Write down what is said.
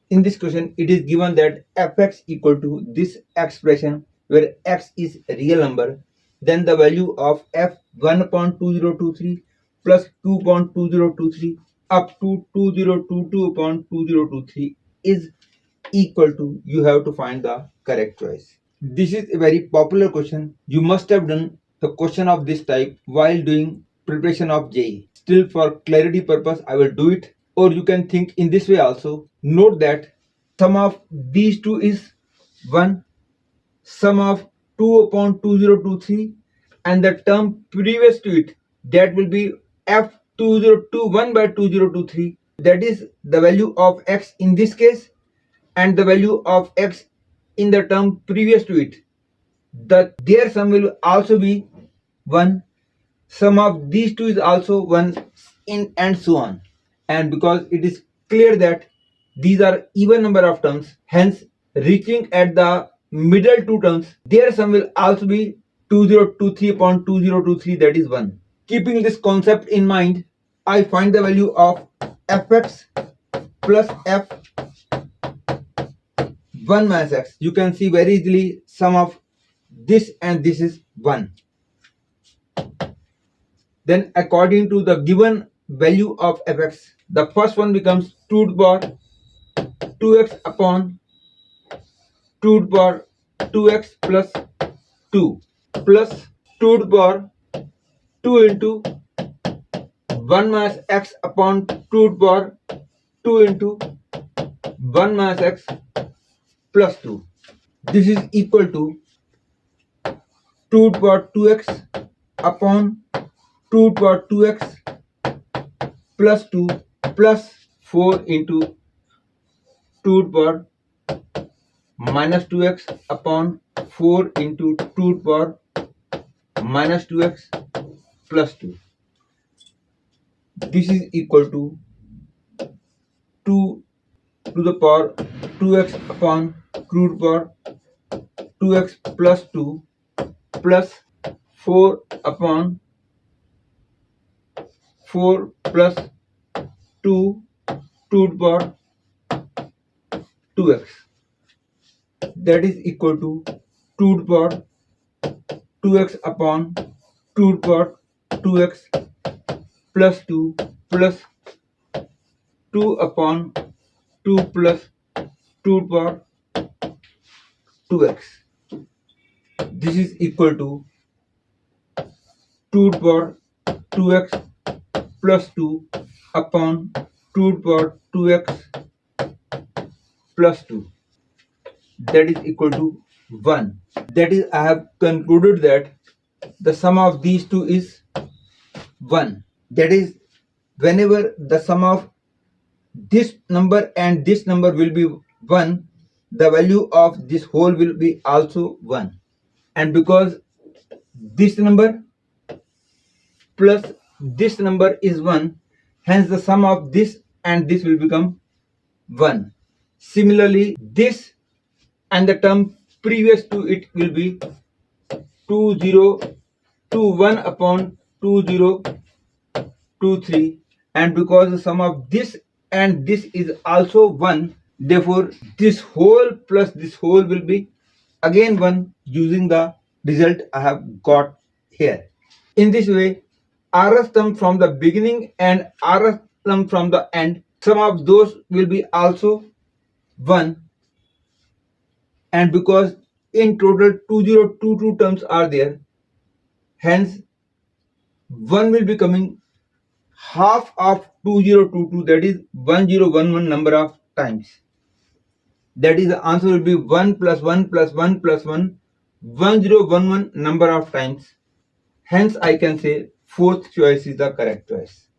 In this question, it is given that fx equal to this expression where x is a real number, then the value of f 1.2023 plus 2.2023 up to 2022.2023 is equal to, you have to find the correct choice. This is a very popular question. You must have done the question of this type while doing preparation of JEE. Still, for clarity purpose, I will do it. Or you can think in this way also. Note that sum of these two is 1, sum of 2 upon 2023, and the term previous to it, that will be f2021 by 2023. That is the value of x in this case and the value of x in the term previous to it. Their sum will also be 1. Sum of these two is also 1, and so on. And because it is clear that these are even number of terms, hence reaching at the middle two terms, their sum will also be 2023 upon 2023, that is 1. Keeping this concept in mind, I find the value of fx plus f 1 minus x. You can see very easily sum of this and this is 1. Then according to the given value of fx, the first one becomes 2 to the power 2x upon 2 to the power 2x plus 2 plus 2 to the power 2 into 1 minus x upon 2 to the power 2 into 1 minus x plus 2. This is equal to 2 to the power 2x upon 2 to the power 2x plus 2 plus 4 into 2 to the power minus 2x upon 4 into 2 to the power minus 2x plus 2. This is equal to 2 to the power 2x upon 2 to the power 2x plus 2 plus 4 upon 4 plus 2 to the power 2x. That is equal to 2 to the power 2x upon 2 to the power 2x plus 2 plus 2 upon 2 plus 2 to the power 2x. This is equal to 2 to the power 2x plus 2 upon 2 to the power 2x plus 2. That is equal to 1. That is, I have concluded that the sum of these two is 1. That is, whenever the sum of this number and this number will be 1, the value of this whole will be also 1. And because this number plus this number is 1, hence the sum of this and this will become 1. Similarly, this and the term previous to it will be 2021 upon 2023, and because the sum of this and this is also 1, therefore this whole plus this whole will be again 1, using the result I have got here. In this way, rth term from the beginning and rth term from the end, sum of those will be also 1. And because in total 2022 terms are there, hence 1 will be coming half of 2022, that is 1011 number of times. That is, the answer will be 1 plus 1 plus 1 plus 1, 1011 number of times. Hence I can say fourth choice is the correct choice.